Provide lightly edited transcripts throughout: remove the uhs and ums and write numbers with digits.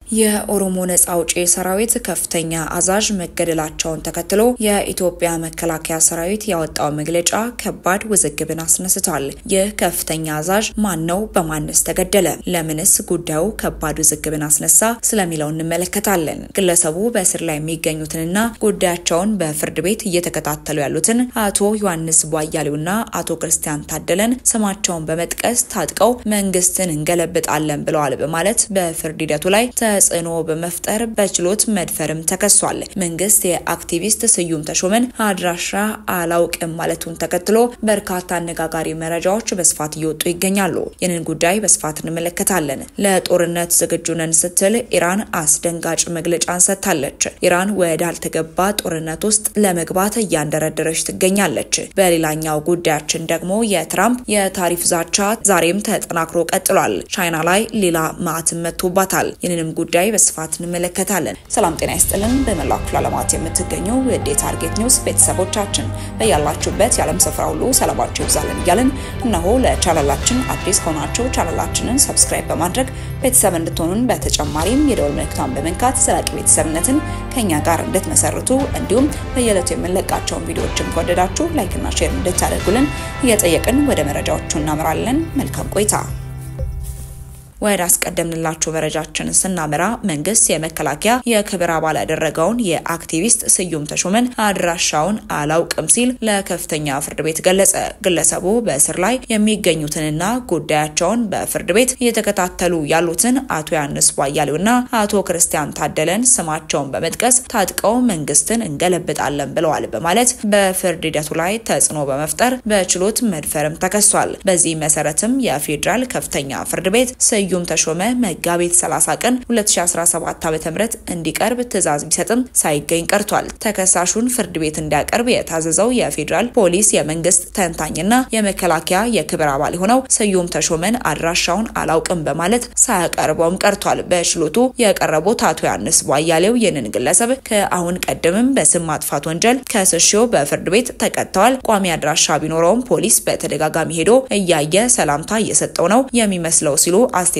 የኦሮሞ ነጻ አውጪ ሰራዊት ከፍተኛ አዛዥ መገደላቸውን ተከትሎ የኢትዮጵያ መከላከያ ሰራዊት ያወጣው መግለጫ ከባድ ውዝግብን አስነስቷል። ይህ ከፍተኛ አዛዥ ማን ነው? በማንስ ተገደለ? ለምንስ ጉዳዩ ከባድ ውዝግብን አስነሳ? ስለሚለው እንመለከታለን። ግለሰቡ በእስር ላይ የሚገኙትንና ጉዳያቸውን በፍርድ ቤት እየተከታተሉ ያሉትን አቶ ዮሐንስ ቧያሌውና አቶ ክርስቲያን ታደለን ስማቸውን በመጥቀስ ታጥቀው መንግስትን እንገለብጣለን ብለዋል በማለት በፍርድ ሂደቱ ላይ ተጽዕኖ በመፍጠር በችሎት መድፈርም ተከሷል። መንግስት የአክቲቪስት ስዩም ተሾመን አድራሻ አላውቅም ማለቱን ተከትሎ በርካታ አነጋጋሪ መረጃዎች በስፋት እየወጡ ይገኛሉ። ይህንን ጉዳይ በስፋት እንመለከታለን። ለጦርነት ዝግጁ ነን ስትል ኢራን አስደንጋጭ መግለጫን ሰጥታለች። ኢራን ወደ አልተገባ ጦርነት ውስጥ ለመግባት እያንደረደረች ትገኛለች። በሌላኛው ጉዳያችን ደግሞ የትራምፕ የታሪፍ ዛቻ ዛሬም ተጠናክሮ ቀጥሏል። ቻይና ላይ ሌላ ማዕተም መጥቶባታል። ይህንንም ጉዳይ በስፋት እንመለከታለን። ሰላም ጤና ይስጥልን። በመላው ክፍለ ዓለማት የምትገኙ የዴ ታርጌት ኒውስ ቤተሰቦቻችን በያላችሁበት የዓለም ስፍራ ሁሉ ሰላማችሁ ይብዛልን እያልን እነሆ ለቻናላችን አዲስ ሆናችሁ ቻናላችንን ሰብስክራይብ በማድረግ ቤተሰብ እንድትሆኑን በተጨማሪም የደወል ምልክቱን በመንካት ዘላቂ ቤተሰብነትን ከኛ ጋር እንድትመሰርቱ እንዲሁም በየዕለቱ የምንለቃቸውን ቪዲዮዎችን ከወደዳችሁ ላይክ እና ሼር እንድታደርጉልን እየጠየቅን ወደ መረጃዎቹ እናመራለን። መልካም ቆይታ። ወደ አስቀደምንላችሁ መረጃችን ስናመራ መንግስት የመከላከያ የክብር አባል ያደረገውን የአክቲቪስት ስዩም ተሾመን አድራሻውን አላውቅም ሲል ለከፍተኛ ፍርድ ቤት ገለጸ። ግለሰቡ በእስር ላይ የሚገኙትንና ጉዳያቸውን በፍርድ ቤት እየተከታተሉ ያሉትን አቶ ዮሐንስ ቧያሌውና አቶ ክርስቲያን ታደለን ስማቸውን በመጥቀስ ታጥቀው መንግስትን እንገለብጣለን ብለዋል በማለት በፍርድ ሂደቱ ላይ ተጽዕኖ በመፍጠር በችሎት መድፈርም ተከሷል። በዚህ መሰረትም የፌዴራል ከፍተኛ ፍርድ ቤት ስዩም ተሾመ መጋቢት 30 ቀን 2017 ዓ.ም እንዲቀርብ ትዕዛዝ ቢሰጥም ሳይገኝ ቀርቷል። ተከሳሹን ፍርድ ቤት እንዲያቀርብ የታዘዘው የፌዴራል ፖሊስ የመንግስት ተንታኝና የመከላከያ የክብር አባል ሆነው ስዩም ተሾመን አድራሻውን አላውቅም በማለት ሳያቀርበውም ቀርቷል። በችሎቱ የቀረቡት አቶ ዮሐንስ ቧያሌው ይህንን ግለሰብ ከአሁን ቀደምም በስም ማጥፋት ወንጀል ከስሽው በፍርድ ቤት ተቀጥተዋል። ቋሚ አድራሻ ቢኖረውም ፖሊስ በተደጋጋሚ ሄዶ እያየ ሰላምታ እየሰጠው ነው የሚመስለው ሲሉ አስተያየታቸውንም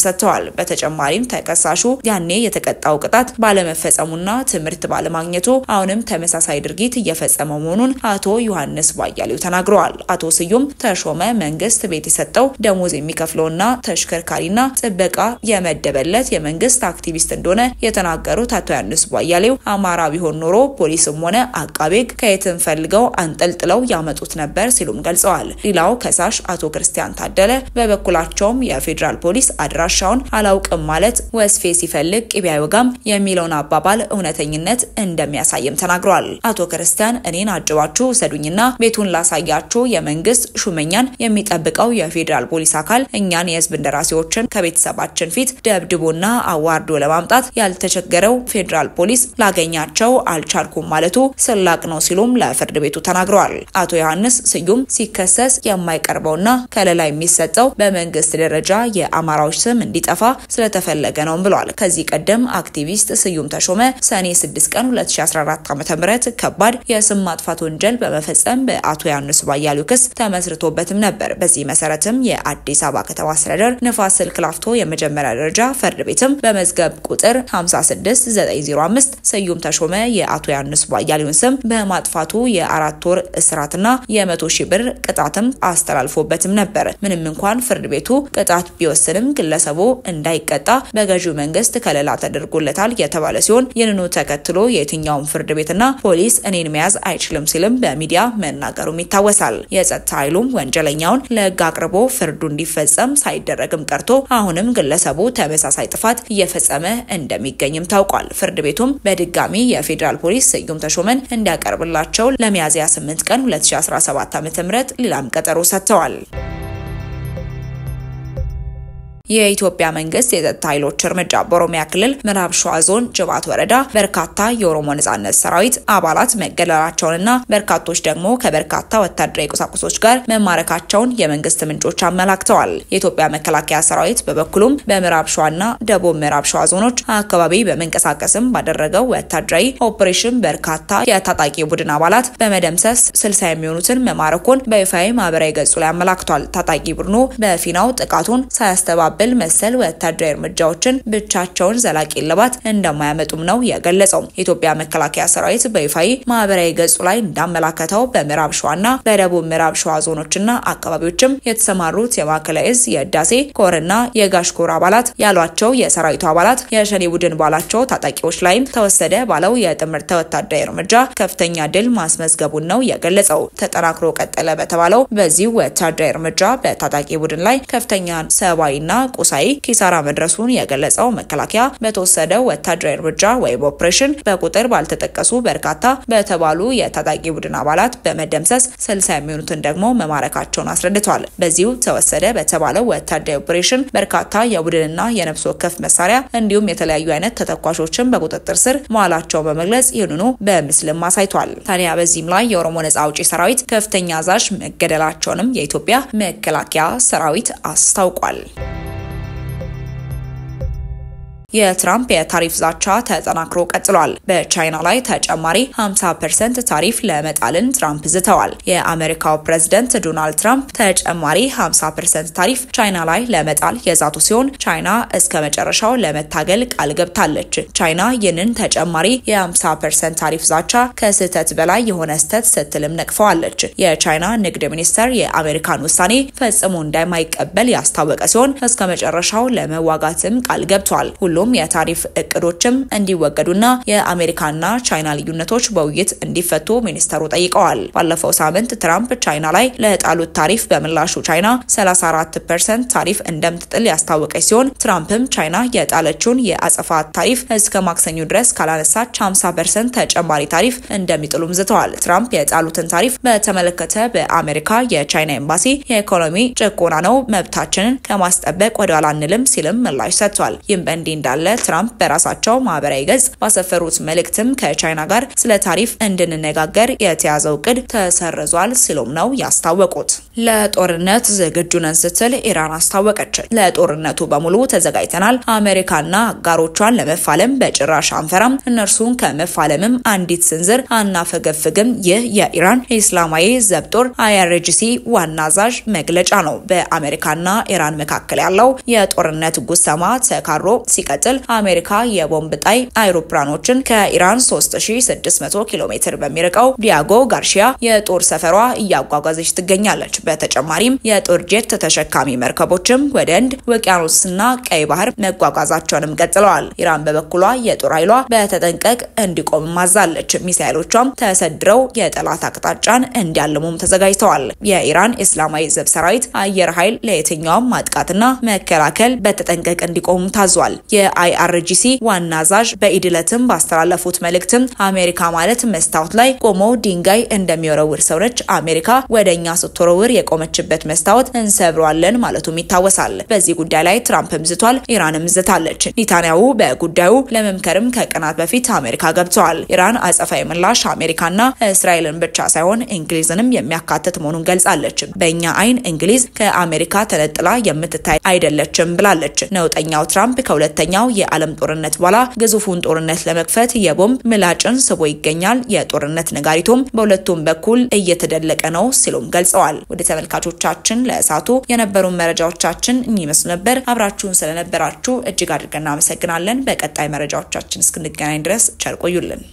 ሰጥተዋል። በተጨማሪም ተከሳሹ ያኔ የተቀጣው ቅጣት ባለመፈጸሙና ትምህርት ባለማግኘቱ አሁንም ተመሳሳይ ድርጊት እየፈጸመ መሆኑን አቶ ዮሐንስ ቧያሌው ተናግረዋል። አቶ ስዩም ተሾመ መንግስት ቤት የሰጠው ደሞዝ የሚከፍለውና ተሽከርካሪና ጥበቃ የመደበለት የመንግስት አክቲቪስት እንደሆነ የተናገሩት አቶ ዮሐንስ ቧያሌው አማራ ቢሆን ኖሮ ፖሊስም ሆነ አቃቤ ከየትም ፈልገው አንጠልጥለው ያመጡት ነበር ሲሉም ገልጸዋል። ሌላው ከሳሽ አቶ ክርስቲያን ታደለ በበኩላቸውም የፌዴራል ፖሊስ አድራሻውን አላውቅም ማለት ወስፌ ሲፈልግ ቅቤ አይወጋም የሚለውን አባባል እውነተኝነት እንደሚያሳይም ተናግረዋል። አቶ ክርስቲያን እኔን አጅባችሁ ሰዱኝና ቤቱን ላሳያችሁ የመንግስት ሹመኛን የሚጠብቀው የፌዴራል ፖሊስ አካል እኛን የህዝብ እንደራሴዎችን ከቤተሰባችን ፊት ደብድቦና አዋርዶ ለማምጣት ያልተቸገረው ፌዴራል ፖሊስ ላገኛቸው አልቻልኩም ማለቱ ስላቅ ነው ሲሉም ለፍርድ ቤቱ ተናግረዋል። አቶ ዮሐንስ ስዩም ሲከሰስ የማይቀርበውና ከለላ የሚሰጠው በመንግስት ደረጃ የአማራዎች ስም እንዲጠፋ ስለተፈለገ ነው ብለዋል። ከዚህ ቀደም አክቲቪስት ስዩም ተሾመ ሰኔ 6 ቀን 2014 ዓ.ም ከባድ የስም ማጥፋት ወንጀል በመፈጸም በአቶ ዮሐንስ ቧያሌው ክስ ተመስርቶበትም ነበር። በዚህ መሰረትም የአዲስ አበባ ከተማ አስተዳደር ንፋስ ስልክ ላፍቶ የመጀመሪያ ደረጃ ፍርድ ቤትም በመዝገብ ቁጥር 56905 ስዩም ተሾመ የአቶ ዮሐንስ ቧያሌውን ስም በማጥፋቱ የ4 ወር እስራትና የ100,000 ብር ቅጣትም አስተላልፎበትም ነበር። ምንም እንኳን ፍርድ ቤቱ ቅጣት ቢወስንም ግለሰቡ እንዳይቀጣ በገዢው መንግስት ከለላ ተደርጎለታል የተባለ ሲሆን ይህንኑ ተከትሎ የትኛውም ፍርድ ቤትና ፖሊስ እኔን መያዝ አይችልም ሲልም በሚዲያ መናገሩም ይታወሳል። የጸጥታ ኃይሉም ወንጀለኛውን ለህግ አቅርቦ ፍርዱ እንዲፈጸም ሳይደረግም ቀርቶ አሁንም ግለሰቡ ተመሳሳይ ጥፋት እየፈጸመ እንደሚገኝም ታውቋል። ፍርድ ቤቱም በድጋሚ የፌዴራል ፖሊስ ስዩም ተሾመን እንዲያቀርብላቸው ለሚያዝያ 8 ቀን 2017 ዓ.ም ሌላም ቀጠሮ ሰጥተዋል። የኢትዮጵያ መንግስት የጸጥታ ኃይሎች እርምጃ በኦሮሚያ ክልል ምዕራብ ሸዋ ዞን ጅባት ወረዳ በርካታ የኦሮሞ ነጻነት ሰራዊት አባላት መገደላቸውንና በርካቶች ደግሞ ከበርካታ ወታደራዊ ቁሳቁሶች ጋር መማረካቸውን የመንግስት ምንጮች አመላክተዋል። የኢትዮጵያ መከላከያ ሰራዊት በበኩሉም በምዕራብ ሸዋና ደቡብ ምዕራብ ሸዋ ዞኖች አካባቢ በመንቀሳቀስም ባደረገው ወታደራዊ ኦፕሬሽን በርካታ የታጣቂ ቡድን አባላት በመደምሰስ 60 የሚሆኑትን መማረኩን በይፋዊ ማህበራዊ ገጹ ላይ አመላክቷል። ታጣቂ ቡድኑ በፊናው ጥቃቱን ሳያስተባብ የሚያባብል መሰል ወታደራዊ እርምጃዎችን ብቻቸውን ዘላቂ ልባት እንደማያመጡም ነው የገለጸው። የኢትዮጵያ መከላከያ ሰራዊት በይፋዊ ማህበራዊ ገጹ ላይ እንዳመላከተው በምዕራብ ሸዋና በደቡብ ምዕራብ ሸዋ ዞኖችና አካባቢዎችም የተሰማሩት የማዕከላዊ እዝ የህዳሴ ኮርና የጋሽ ኮር አባላት ያሏቸው የሰራዊቱ አባላት የሸኔ ቡድን ባላቸው ታጣቂዎች ላይም ተወሰደ ባለው የጥምርተ ወታደራዊ እርምጃ ከፍተኛ ድል ማስመዝገቡን ነው የገለጸው። ተጠናክሮ ቀጠለ በተባለው በዚህ ወታደራዊ እርምጃ በታጣቂ ቡድን ላይ ከፍተኛ ሰብአዊና ቁሳዊ ኪሳራ መድረሱን የገለጸው መከላከያ በተወሰደው ወታደራዊ እርምጃ ወይም ኦፕሬሽን በቁጥር ባልተጠቀሱ በርካታ በተባሉ የታጣቂ ቡድን አባላት በመደምሰስ 60 የሚሆኑትን ደግሞ መማረካቸውን አስረድቷል። በዚሁ ተወሰደ በተባለው ወታደራዊ ኦፕሬሽን በርካታ የቡድንና የነፍስ ወከፍ መሳሪያ እንዲሁም የተለያዩ አይነት ተተኳሾችን በቁጥጥር ስር መዋላቸው በመግለጽ ይህንኑ በምስልም አሳይቷል። ታዲያ በዚህም ላይ የኦሮሞ ነጻ አውጪ ሰራዊት ከፍተኛ አዛዥ መገደላቸውንም የኢትዮጵያ መከላከያ ሰራዊት አስታውቋል። የትራምፕ የታሪፍ ዛቻ ተጠናክሮ ቀጥሏል። በቻይና ላይ ተጨማሪ 50% ታሪፍ ለመጣልን ትራምፕ ዝተዋል። የአሜሪካው ፕሬዝዳንት ዶናልድ ትራምፕ ተጨማሪ 50% ታሪፍ ቻይና ላይ ለመጣል የዛቱ ሲሆን ቻይና እስከ መጨረሻው ለመታገል ቃል ገብታለች። ቻይና ይህንን ተጨማሪ የ50% ታሪፍ ዛቻ ከስህተት በላይ የሆነ ስህተት ስትልም ነቅፈዋለች። የቻይና ንግድ ሚኒስቴር የአሜሪካን ውሳኔ ፈጽሞ እንደማይቀበል ያስታወቀ ሲሆን እስከ መጨረሻው ለመዋጋትም ቃል ገብቷል። ሁሉም የታሪፍ እቅዶችም እንዲወገዱና የአሜሪካና ቻይና ልዩነቶች በውይይት እንዲፈቱ ሚኒስተሩ ጠይቀዋል። ባለፈው ሳምንት ትራምፕ ቻይና ላይ ለጣሉት ታሪፍ በምላሹ ቻይና 34% ታሪፍ እንደምትጥል ያስታወቀች ሲሆን ትራምፕም ቻይና የጣለችውን የአጸፋ ታሪፍ እስከ ማክሰኞ ድረስ ካላነሳች 50% ተጨማሪ ታሪፍ እንደሚጥሉም ዝተዋል። ትራምፕ የጣሉትን ታሪፍ በተመለከተ በአሜሪካ የቻይና ኤምባሲ የኢኮኖሚ ጭቆና ነው፣ መብታችንን ከማስጠበቅ ወደኋላ አንልም ሲልም ምላሽ ሰጥቷል። ይህም በእንዲህ እንዳለ ትራምፕ በራሳቸው ማህበራዊ ገጽ ባሰፈሩት መልእክትም ከቻይና ጋር ስለ ታሪፍ እንድንነጋገር የተያዘው እቅድ ተሰርዟል ሲሉም ነው ያስታወቁት። ለጦርነት ዝግጁ ነን ስትል ኢራን አስታወቀች። ለጦርነቱ በሙሉ ተዘጋጅተናል፣ አሜሪካና አጋሮቿን ለመፋለም በጭራሽ አንፈራም፣ እነርሱን ከመፋለምም አንዲት ስንዝር አናፈገፍግም። ይህ የኢራን እስላማዊ ዘብ ጦር IRGC ዋና አዛዥ መግለጫ ነው። በአሜሪካና ኢራን መካከል ያለው የጦርነት ጉሰማ ተካሮ ሲቀጥል አሜሪካ የቦምብ ጣይ አይሮፕላኖችን ከኢራን 3600 ኪሎ ሜትር በሚርቀው ዲያጎ ጋርሺያ የጦር ሰፈሯ እያጓጓዘች ትገኛለች። በተጨማሪም የጦር ጄት ተሸካሚ መርከቦችም ወደ ህንድ ውቅያኖስና ቀይ ባህር መጓጓዛቸውንም ቀጥለዋል። ኢራን በበኩሏ የጦር ኃይሏ በተጠንቀቅ እንዲቆም ማዛለች። ሚሳኤሎቿም ተሰድረው የጠላት አቅጣጫን እንዲያልሙም ተዘጋጅተዋል። የኢራን እስላማዊ ዘብ ሰራዊት አየር ኃይል ለየትኛውም ማጥቃትና መከላከል በተጠንቀቅ እንዲቆም ታዟል። የIRGC ዋና አዛዥ በኢድለትም ባስተላለፉት መልእክትም አሜሪካ ማለት መስታወት ላይ ቆሞ ድንጋይ እንደሚወረውር ሰው ነች። አሜሪካ ወደኛ ስትወረውር የቆመችበት መስታወት እንሰብረዋለን ማለቱም ይታወሳል። በዚህ ጉዳይ ላይ ትራምፕም ዝቷል፣ ኢራንም ዝታለች። ኔታንያሁ በጉዳዩ ለመምከርም ከቀናት በፊት አሜሪካ ገብተዋል። ኢራን አጸፋዊ ምላሽ አሜሪካና እስራኤልን ብቻ ሳይሆን እንግሊዝንም የሚያካትት መሆኑን ገልጻለች። በእኛ አይን እንግሊዝ ከአሜሪካ ተነጥላ የምትታይ አይደለችም ብላለች። ነውጠኛው ትራምፕ ከሁለተኛው የዓለም ጦርነት በኋላ ግዙፉን ጦርነት ለመክፈት የቦምብ ምላጭን ስቦ ይገኛል። የጦርነት ነጋሪቱም በሁለቱም በኩል እየተደለቀ ነው ሲሉም ገልጸዋል። ወደ ተመልካቾቻችን ለእሳቱ የነበሩ መረጃዎቻችን ይመስሉ ነበር። አብራችሁን ስለነበራችሁ እጅግ አድርገን እናመሰግናለን። በቀጣይ መረጃዎቻችን እስክንገናኝ ድረስ ቸር ቆዩልን።